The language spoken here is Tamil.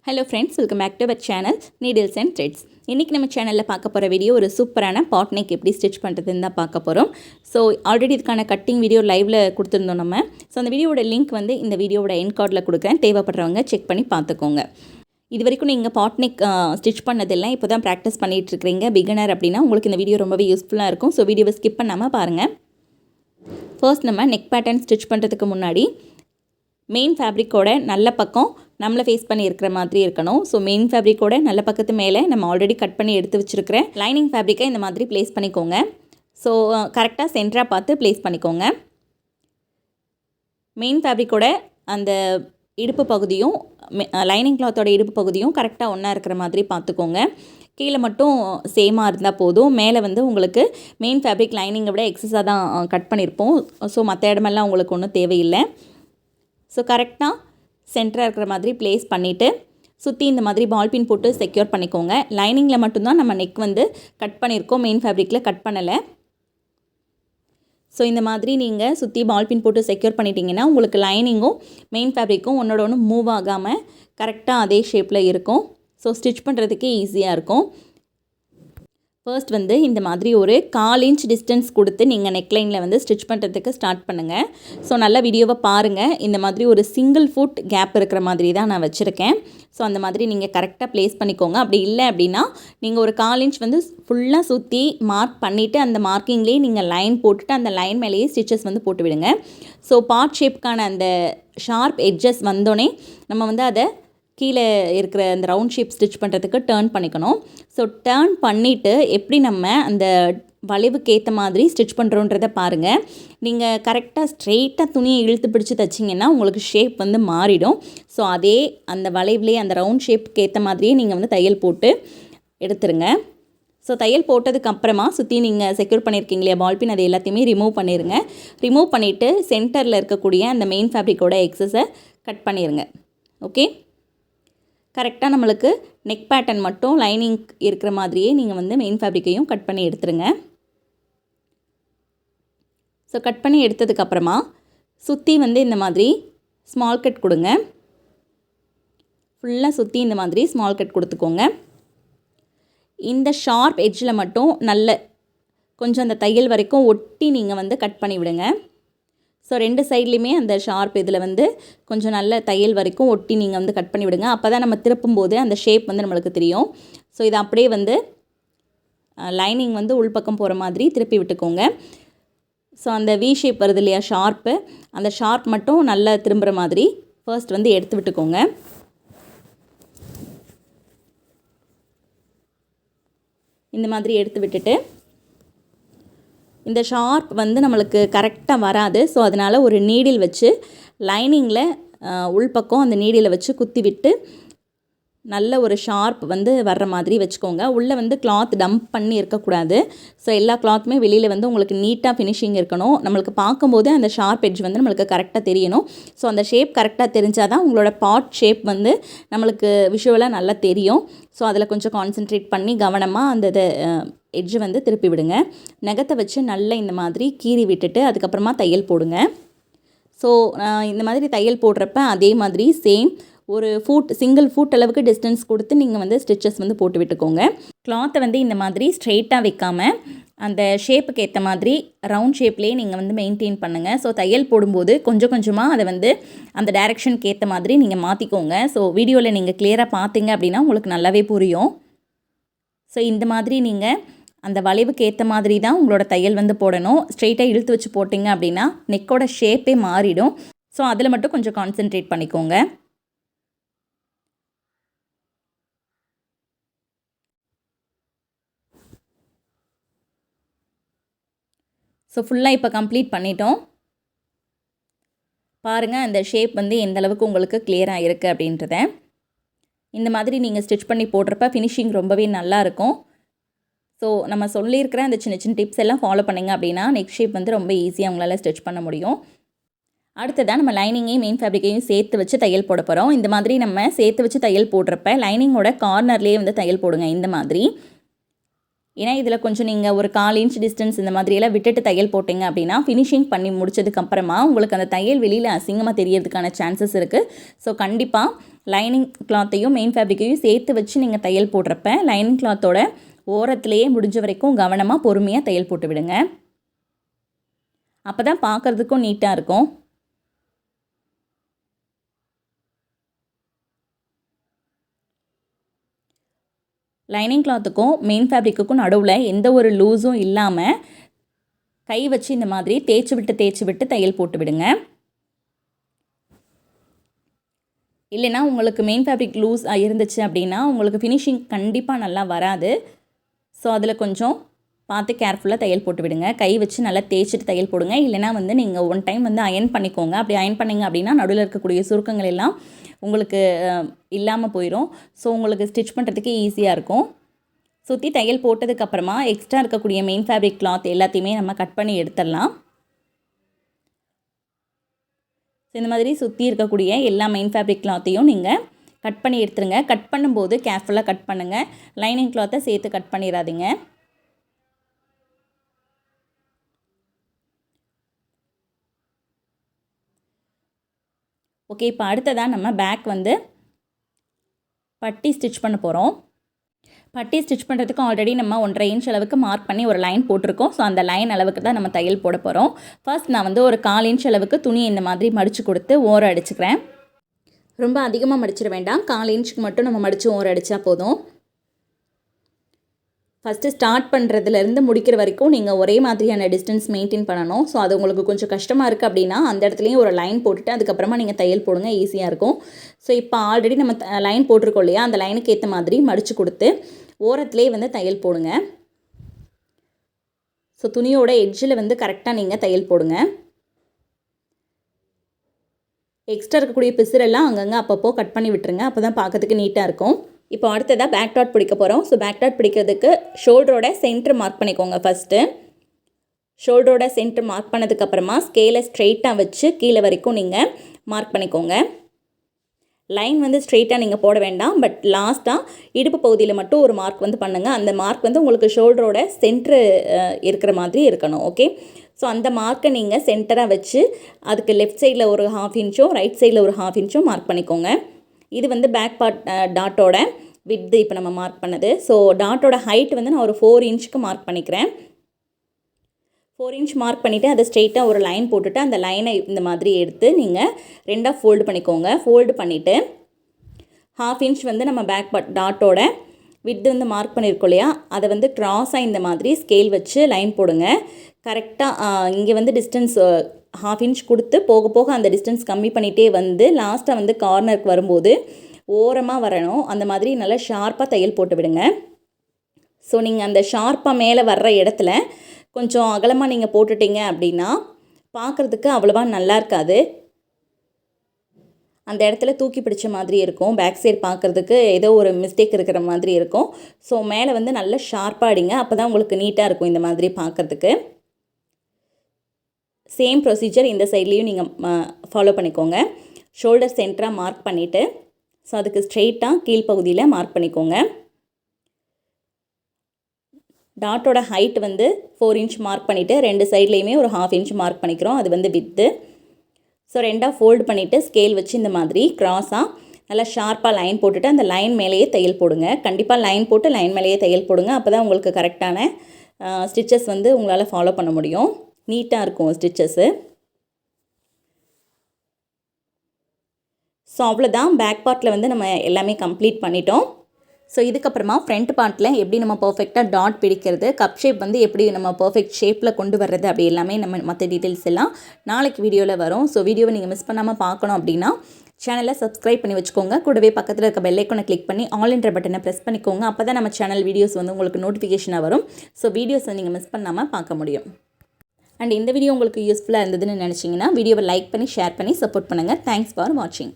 Hello friends, welcome back to our channel needles and threads. இன்றைக்கி நம்ம சேனலில் பார்க்க போகிற வீடியோ ஒரு சூப்பரான பாட் நெக் எப்படி ஸ்டிச் பண்ணுறதுன்னு தான் பார்க்க போகிறோம். ஸோ ஆல்ரெடி இதுக்கான கட்டிங் வீடியோ லைவில் கொடுத்துருந்தோம் நம்ம. ஸோ அந்த வீடியோட லிங்க் வந்து இந்த வீடியோட எண்ட் கார்டில் கொடுக்குறேன், தேவைப்படுறவங்க செக் பண்ணி பார்த்துக்கோங்க. இது வரைக்கும் நீங்கள் பாட் நெக் ஸ்டிச் பண்ணதில்லை, இப்போ தான் ப்ராக்டிஸ் பண்ணிகிட்ருக்கிறீங்க பிகினர் அப்படின்னா உங்களுக்கு இந்த வீடியோ ரொம்பவே யூஸ்ஃபுல்லாக இருக்கும். ஸோ வீடியோவை ஸ்கிப் பண்ணாமல் பாருங்கள். ஃபர்ஸ்ட் நம்ம நெக் பேட்டர்ன் ஸ்டிச் பண்ணுறதுக்கு முன்னாடி மெயின் ஃபேப்ரிக்கோட நல்ல பக்கம் நம்மளை ஃபேஸ் பண்ணி இருக்கிற மாதிரி இருக்கணும். ஸோ மெயின் ஃபேப்ரிக்கோட நல்ல பக்கத்து மேலே நம்ம ஆல்ரெடி கட் பண்ணி எடுத்து வச்சுருக்கிறேன் லைனிங் ஃபேப்ரிக்கை இந்த மாதிரி ப்ளேஸ் பண்ணிக்கோங்க. ஸோ கரெக்டாக சென்டராக பார்த்து ப்ளேஸ் பண்ணிக்கோங்க. மெயின் ஃபேப்ரிக்கோட அந்த இடுப்பு பகுதியும் லைனிங் கிளாத்தோட இடுப்பு பகுதியும் கரெக்டாக ஒன்றா இருக்கிற மாதிரி பார்த்துக்கோங்க. கீழே மட்டும் சேமாக இருந்தால் போதும். மேலே வந்து உங்களுக்கு மெயின் ஃபேப்ரிக் லைனிங்கை விட எக்ஸஸாக தான் கட் பண்ணியிருப்போம். ஸோ மற்ற இடமெல்லாம் உங்களுக்கு ஒன்றும் தேவையில்லை. ஸோ கரெக்டாக சென்டராக இருக்கிற மாதிரி ப்ளேஸ் பண்ணிவிட்டு சுற்றி இந்த மாதிரி பால் பின் போட்டு செக்யூர் பண்ணிக்கோங்க. லைனிங்கில் மட்டும்தான் நம்ம நெக் வந்து கட் பண்ணியிருக்கோம், மெயின் ஃபேப்ரிக்கில் கட் பண்ணலை. ஸோ இந்த மாதிரி நீங்கள் சுற்றி பால் பின் போட்டு செக்யூர் பண்ணிட்டீங்கன்னா உங்களுக்கு லைனிங்கும் மெயின் ஃபேப்ரிக்கும் ஒன்றோட ஒன்று மூவ் ஆகாமல் கரெக்டாக அதே ஷேப்பில் இருக்கும். ஸோ ஸ்டிச் பண்ணுறதுக்கே ஈஸியாக இருக்கும். ஃபர்ஸ்ட் வந்து இந்த மாதிரி ஒரு 1/4 இன்ச் டிஸ்டன்ஸ் கொடுத்து நீங்கள் நெக்லைனில் வந்து ஸ்டிச் பண்ணுறதுக்கு ஸ்டார்ட் பண்ணுங்கள். ஸோ நல்ல வீடியோவை பாருங்கள். இந்த மாதிரி ஒரு சிங்கிள் ஃபுட் கேப் இருக்கிற மாதிரி தான் நான் வச்சுருக்கேன். ஸோ அந்த மாதிரி நீங்கள் கரெக்டாக ப்ளேஸ் பண்ணிக்கோங்க. அப்படி இல்லை அப்படின்னா நீங்கள் ஒரு 1/4 இன்ச் வந்து ஃபுல்லாக சுற்றி மார்க் பண்ணிவிட்டு அந்த மார்க்கிங்லேயே நீங்கள் லைன் போட்டுட்டு அந்த லைன் மேலேயே ஸ்டிச்சஸ் வந்து போட்டு விடுங்க. ஸோ பார்ட் ஷேப்க்கான அந்த ஷார்ப் எட்ஜஸ் வந்தோடனே நம்ம வந்து அதை கீழே இருக்கிற அந்த ரவுண்ட் ஷேப் ஸ்டிச் பண்ணுறதுக்கு டர்ன் பண்ணிக்கணும். ஸோ டர்ன் பண்ணிவிட்டு எப்படி நம்ம அந்த வளைவுக்கு ஏற்ற மாதிரி ஸ்டிச் பண்ணுறோன்றதை பாருங்கள். நீங்கள் கரெக்டாக ஸ்ட்ரெயிட்டாக துணியை இழுத்து பிடிச்சி தைச்சிங்கன்னா உங்களுக்கு ஷேப் வந்து மாறிடும். ஸோ அதே அந்த வளைவுலேயே அந்த ரவுண்ட் ஷேப்புக்கு ஏற்ற மாதிரியே நீங்கள் வந்து தையல் போட்டு எடுத்துருங்க. ஸோ தையல் போட்டதுக்கப்புறமா சுற்றி நீங்கள் செக்யூர் பண்ணியிருக்கீங்க இல்லையா பால்பின், அது எல்லாத்தையுமே ரிமூவ் பண்ணிடுங்க. ரிமூவ் பண்ணிவிட்டு சென்டரில் இருக்கக்கூடிய அந்த மெயின் ஃபேப்ரிக்கோட எக்ஸஸை கட் பண்ணிடுங்க. ஓகே, கரெக்டாக நம்மளுக்கு நெக் பேட்டர்ன் மட்டும் லைனிங் இருக்கிற மாதிரியே நீங்கள் வந்து மெயின் ஃபேப்ரிக்கையும் கட் பண்ணி எடுத்துருங்க. ஸோ கட் பண்ணி எடுத்ததுக்கப்புறமா சுற்றி வந்து இந்த மாதிரி ஸ்மால் கட் கொடுங்க. ஃபுல்லாக சுற்றி இந்த மாதிரி ஸ்மால் கட் கொடுத்துக்கோங்க. இந்த ஷார்ப் எட்ஜில் மட்டும் நல்ல கொஞ்சம் அந்த தையல் வரைக்கும் ஒட்டி நீங்கள் வந்து கட் பண்ணி விடுங்க. ஸோ 2 சைட்லேயுமே அந்த ஷார்ப் இதில் வந்து கொஞ்சம் நல்ல தையல் வரைக்கும் ஒட்டி நீங்கள் வந்து கட் பண்ணி விடுங்க. அப்போ தான் நம்ம திருப்பும்போது அந்த ஷேப் வந்து நம்மளுக்கு தெரியும். ஸோ இதை அப்படியே வந்து லைனிங் வந்து உள்பக்கம் போகிற மாதிரி திருப்பி விட்டுக்கோங்க. ஸோ அந்த வி ஷேப் வருது இல்லையா ஷார்ப்பு, அந்த ஷார்ப் மட்டும் நல்லா திரும்புகிற மாதிரி ஃபர்ஸ்ட் வந்து எடுத்து விட்டுக்கோங்க. இந்த மாதிரி எடுத்து விட்டுட்டு இந்த ஷார்ப் வந்து நம்மளுக்கு கரெக்டாக வராது. ஸோ அதனால் ஒரு நீடில் வச்சு லைனிங்கில் உள்பக்கம் அந்த நீடில் வச்சு குத்தி விட்டு நல்ல ஒரு ஷார்ப் வந்து வர்ற மாதிரி வச்சுக்கோங்க. உள்ளே வந்து கிளாத் டம்ப் பண்ணி இருக்கக்கூடாது. ஸோ எல்லா கிளாத்துமே வெளியில் வந்து உங்களுக்கு நீட்டாக ஃபினிஷிங் இருக்கணும். நம்மளுக்கு பார்க்கும்போது அந்த ஷார்ப் எட்ஜ் வந்து நம்மளுக்கு கரெக்டாக தெரியணும். ஸோ அந்த ஷேப் கரெக்டாக தெரிஞ்சால் தான் உங்களோட பாட் ஷேப் வந்து நம்மளுக்கு விஷுவலாக நல்லா தெரியும். ஸோ அதில் கொஞ்சம் கான்சென்ட்ரேட் பண்ணி கவனமாக அந்த எட்ஜை வந்து திருப்பி விடுங்க. நகத்தை வச்சு நல்லா இந்த மாதிரி கீறி விட்டுட்டு அதுக்கப்புறமா தையல் போடுங்க. ஸோ இந்த மாதிரி தையல் போடுறப்ப அதே மாதிரி சேம் ஒரு சிங்கிள் ஃபுட் அளவுக்கு டிஸ்டன்ஸ் கொடுத்து நீங்கள் வந்து ஸ்டிச்சஸ் வந்து போட்டு விட்டுக்கோங்க. கிளாத்தை வந்து இந்த மாதிரி ஸ்ட்ரெயிட்டாக வைக்காமல் அந்த ஷேப்புக்கு ஏற்ற மாதிரி ரவுண்ட் ஷேப்லேயே நீங்கள் வந்து மெயின்டைன் பண்ணுங்கள். ஸோ தையல் போடும்போது கொஞ்சம் கொஞ்சமாக அதை வந்து அந்த டைரெக்ஷனுக்கு ஏற்ற மாதிரி நீங்கள் மாற்றிக்கோங்க. ஸோ வீடியோவில் நீங்கள் கிளியராக பார்த்தீங்க அப்படின்னா உங்களுக்கு நல்லாவே புரியும். ஸோ இந்த மாதிரி நீங்கள் அந்த வளைவுக்கு ஏற்ற மாதிரி தான் உங்களோட தையல் வந்து போடணும். ஸ்ட்ரெயிட்டாக இழுத்து வச்சு போட்டிங்க அப்படின்னா நெக்கோட ஷேப்பே மாறிடும். ஸோ அதில் மட்டும் கொஞ்சம் கான்சென்ட்ரேட் பண்ணிக்கோங்க. ஸோ ஃபுல்லாக இப்போ கம்ப்ளீட் பண்ணிட்டோம். பாருங்கள் அந்த ஷேப் வந்து எந்த அளவுக்கு உங்களுக்கு கிளியராக இருக்குது அப்படின்றத. இந்த மாதிரி நீங்கள் ஸ்டிச் பண்ணி போடுறப்ப ஃபினிஷிங் ரொம்பவே நல்லாயிருக்கும். ஸோ நம்ம சொல்லியிருக்கிற அந்த சின்ன சின்ன டிப்ஸ் எல்லாம் ஃபாலோ பண்ணிங்க அப்படின்னா நெக் ஷேப் வந்து ரொம்ப ஈஸியாக உங்களால் ஸ்டிச் பண்ண முடியும். அடுத்ததான் நம்ம லைனிங்கையும் மெயின் ஃபேப்ரிக்கையும் சேர்த்து வச்சு தையல் போட போகிறோம். இந்த மாதிரி நம்ம சேர்த்து வச்சு தையல் போடுறப்ப லைனிங்கோட கார்னர்லேயே வந்து தையல் போடுங்க. இந்த மாதிரி ஏன்னா இதில் கொஞ்சம் நீங்கள் ஒரு 1/4 இன்ச் டிஸ்டன்ஸ் இந்த மாதிரியெல்லாம் விட்டுட்டு தையல் போட்டிங்க அப்படின்னா ஃபினிஷிங் பண்ணி முடிச்சதுக்கப்புறமா உங்களுக்கு அந்த தையல் வெளியில் அசிங்கமாக தெரியறதுக்கான சான்சஸ் இருக்குது. ஸோ கண்டிப்பாக லைனிங் கிளாத்தையும் மெயின் ஃபேப்ரிக்கையும் சேர்த்து வச்சு நீங்கள் தையல் போடுறப்ப லைனிங் கிளாத்தோட ஓரத்துலேயே முடிஞ்ச வரைக்கும் கவனமாக பொறுமையாக தையல் போட்டு விடுங்க. அப்போ தான் பார்க்குறதுக்கும் நீட்டாக இருக்கும். லைனிங் கிளாத்துக்கும் மெயின் ஃபேப்ரிக்குக்கும் நடுவில் எந்த ஒரு லூஸும் இல்லாமல் கை வச்சு இந்த மாதிரி தேய்ச்சி விட்டு தையல் போட்டு விடுங்க. இல்லைனா உங்களுக்கு மெயின் ஃபேப்ரிக் லூஸ் இருந்துச்சு அப்படின்னா உங்களுக்கு ஃபினிஷிங் கண்டிப்பாக நல்லா வராது. ஸோ அதில் கொஞ்சம் பார்த்து கேர்ஃபுல்லாக தையல் போட்டு விடுங்க. கை வச்சு நல்லா தேய்ச்சிட்டு தையல் போடுங்க. இல்லைனா வந்து நீங்கள் ஒன் டைம் வந்து அயன் பண்ணிக்கோங்க. அப்படி அயன் பண்ணிங்க அப்படின்னா நடுவில் இருக்கக்கூடிய சுருக்கங்கள் எல்லாம் உங்களுக்கு இல்லாமல் போயிடும். ஸோ உங்களுக்கு ஸ்டிச் பண்ணுறதுக்கு ஈஸியாக இருக்கும். சுற்றி தையல் போட்டதுக்கப்புறமா எக்ஸ்ட்ரா இருக்கக்கூடிய மெயின் ஃபேப்ரிக் கிளாத் எல்லாத்தையுமே நம்ம கட் பண்ணி எடுத்துடலாம். ஸோ இந்த மாதிரி சுற்றி இருக்கக்கூடிய எல்லா மெயின் ஃபேப்ரிக் கிளாத்தையும் நீங்கள் கட் பண்ணி எடுத்துருங்க. கட் பண்ணும்போது கேர்ஃபுல்லாக கட் பண்ணுங்கள். லைனிங் கிளாத்தை சேர்த்து கட் பண்ணிடாதீங்க. ஓகே, இப்போ அடுத்ததாக நம்ம பேக் வந்து பட்டி ஸ்டிச் பண்ண போகிறோம். பட்டி ஸ்டிச் பண்ணுறதுக்கு ஆல்ரெடி நம்ம 1.5 இன்ச் அளவுக்கு மார்க் பண்ணி ஒரு லைன் போட்டிருக்கோம். ஸோ அந்த லைன் அளவுக்கு தான் நம்ம தையல் போட போகிறோம். ஃபர்ஸ்ட் நான் வந்து ஒரு 1/4 இன்ச் அளவுக்கு துணியை இந்த மாதிரி மடித்து கொடுத்து ஓரம் அடிச்சுக்கிறேன். ரொம்ப அதிகமாக மடிச்சிட வேண்டாம். 1/4 இன்ச்சுக்கு மட்டும் நம்ம மடித்து ஓரம் அடித்தா போதும். ஃபஸ்ட்டு ஸ்டார்ட் பண்ணுறதுலேருந்து முடிக்கிற வரைக்கும் நீங்கள் ஒரே மாதிரியான டிஸ்டன்ஸ் மெயின்டைன் பண்ணணும். ஸோ அது உங்களுக்கு கொஞ்சம் கஷ்டமாக இருக்குது அப்படின்னா அந்த இடத்துலையும் ஒரு லைன் போட்டுட்டு அதுக்கப்புறமா நீங்கள் தையல் போடுங்க, ஈஸியாக இருக்கும். ஸோ இப்போ ஆல்ரெடி நம்ம லைன் போட்டிருக்கோம் இல்லையா, அந்த லைனுக்கு ஏற்ற மாதிரி மடித்து கொடுத்து ஓரத்துலேயே வந்து தையல் போடுங்க. ஸோ துணியோட எட்ஜில் வந்து கரெக்டாக நீங்கள் தையல் போடுங்க. எக்ஸ்ட்ரா இருக்கக்கூடிய பிசுரெல்லாம் அங்கங்கே அப்பப்போ கட் பண்ணி விட்டுருங்க. அப்போ தான் பார்க்கறதுக்கு நீட்டாக இருக்கும். இப்போ அடுத்ததாக பேக் டாட் பிடிக்க போகிறோம். ஸோ பேக் டாட் பிடிக்கிறதுக்கு ஷோல்டரோட சென்டர் மார்க் பண்ணிக்கோங்க. ஃபஸ்ட்டு ஷோல்டரோட சென்டர் மார்க் பண்ணதுக்கப்புறமா ஸ்கேலை ஸ்ட்ரெயிட்டாக வச்சு கீழே வரைக்கும் நீங்கள் மார்க் பண்ணிக்கோங்க. லைன் வந்து ஸ்ட்ரெயிட்டாக நீங்கள் போட வேண்டாம். பட் லாஸ்ட்டாக இடுப்பு பகுதியில் மட்டும் ஒரு மார்க் வந்து பண்ணுங்கள். அந்த மார்க் வந்து உங்களுக்கு ஷோல்டரோட சென்ட்ரு இருக்கிற மாதிரி இருக்கணும். ஓகே, ஸோ அந்த மார்க்கை நீங்கள் சென்டராக வச்சு அதுக்கு லெஃப்ட் சைடில் ஒரு 1/2 இன்ச்சும் ரைட் சைடில் ஒரு 1/2 இன்ச்சும் மார்க் பண்ணிக்கோங்க. இது வந்து பேக் பார்ட் டாட்டோட விட்து இப்போ நம்ம மார்க் பண்ணது. ஸோ டாட்டோட ஹைட் வந்து நான் ஒரு 4 இன்ச்சுக்கு மார்க் பண்ணிக்கிறேன். 4 இன்ச் மார்க் பண்ணிவிட்டு அதை ஸ்ட்ரெயிட்டாக ஒரு லைன் போட்டுட்டு அந்த லைனை இந்த மாதிரி எடுத்து நீங்கள் 2ஆக ஃபோல்டு பண்ணிக்கோங்க. ஃபோல்டு பண்ணிவிட்டு 1/2 இன்ச் வந்து நம்ம பேக் பார்ட் டாட்டோட விட்து வந்து மார்க் பண்ணியிருக்கோம் இல்லையா, அதை வந்து க்ராஸாக இந்த மாதிரி ஸ்கேல் வச்சு லைன் போடுங்க. கரெக்டாக இங்கே வந்து டிஸ்டன்ஸ் 1/2 இன்ச் கொடுத்து போக போக அந்த டிஸ்டன்ஸ் கம்மி பண்ணிகிட்டே வந்து லாஸ்ட்டாக வந்து கார்னருக்கு வரும்போது ஓரமாக வரணும். அந்த மாதிரி நல்லா ஷார்ப்பாக தையல் போட்டு விடுங்க. ஸோ நீங்கள் அந்த ஷார்ப்பாக மேலே வர்ற இடத்துல கொஞ்சம் அகலமாக நீங்கள் போட்டுட்டீங்க அப்படின்னா பார்க்குறதுக்கு அவ்வளோவா நல்லா இருக்காது. அந்த இடத்துல தூக்கி பிடிச்ச மாதிரி இருக்கும். பேக் சைடு பார்க்குறதுக்கு ஏதோ ஒரு மிஸ்டேக் இருக்கிற மாதிரி இருக்கும். ஸோ மேலே வந்து நல்லா ஷார்ப்பாக அடிங்க. அப்போ தான் உங்களுக்கு நீட்டாக இருக்கும் இந்த மாதிரி பார்க்குறதுக்கு. சேம் ப்ரொசீஜர் இந்த சைட்லேயும் நீங்கள் ஃபாலோ பண்ணிக்கோங்க. ஷோல்டர் சென்டராக மார்க் பண்ணிவிட்டு ஸோ அதுக்கு ஸ்ட்ரெயிட்டாக கீழ்ப்பகுதியில் மார்க் பண்ணிக்கோங்க. டாட்டோட ஹைட் வந்து 4 இன்ச் மார்க் பண்ணிவிட்டு 2 சைட்லேயுமே ஒரு 1/2 இன்ச் மார்க் பண்ணிக்கிறோம். அது வந்து வித்து. ஸோ 2ஆக ஃபோல்டு பண்ணிவிட்டு ஸ்கேல் வச்சு இந்த மாதிரி க்ராஸாக நல்லா ஷார்ப்பாக லைன் போட்டுட்டு அந்த லைன் மேலேயே தையல் போடுங்க. கண்டிப்பாக லைன் போட்டு லைன் மேலேயே தையல் போடுங்க. அப்போ தான் உங்களுக்கு கரெக்டான ஸ்டிச்சஸ் வந்து உங்களால் ஃபாலோ பண்ண முடியும். நீட்டாக இருக்கும் ஸ்டிச்சஸ்ஸு. ஸோ அவ்வளோதான், பேக் பார்ட்டில் வந்து நம்ம எல்லாமே கம்ப்ளீட் பண்ணிட்டோம். ஸோ இதுக்கப்புறமா ஃப்ரண்ட் பார்ட்டில் எப்படி நம்ம பர்ஃபெக்டாக டாட் பிடிக்கிறது, கப் ஷேப் வந்து எப்படி நம்ம பர்ஃபெக்ட் ஷேப்பில் கொண்டு வர்றது அப்படி எல்லாமே நம்ம மற்ற டீட்டெயில்ஸ் எல்லாம் நாளைக்கு வீடியோவில் வரும். ஸோ வீடியோவை நீங்கள் மிஸ் பண்ணாமல் பார்க்கணும் அப்படின்னா சேனலை சப்ஸ்கிரைப் பண்ணி வச்சுக்கோங்க. கூடவே பக்கத்தில் இருக்க பெல் ஐக்கானை கிளிக் பண்ணி ஆல் என்ற பட்டனை ப்ரெஸ் பண்ணிக்கோங்க. அப்போ தான் நம்ம சேனல் வீடியோஸ் வந்து உங்களுக்கு நோட்டிஃபிகேஷனாக வரும். ஸோ வீடியோஸை நீங்கள் மிஸ் பண்ணாமல் பார்க்க முடியும். அண்ட் இந்த வீடியோ உங்களுக்கு யூஸ்ஃபுல்லாக இருந்ததுன்னு நினச்சிங்கன்னா வீடியோவை லைக் பண்ணி ஷேர் பண்ணி சப்போர்ட் பண்ணுங்கள். தேங்க்ஸ் ஃபார் வாட்சிங்.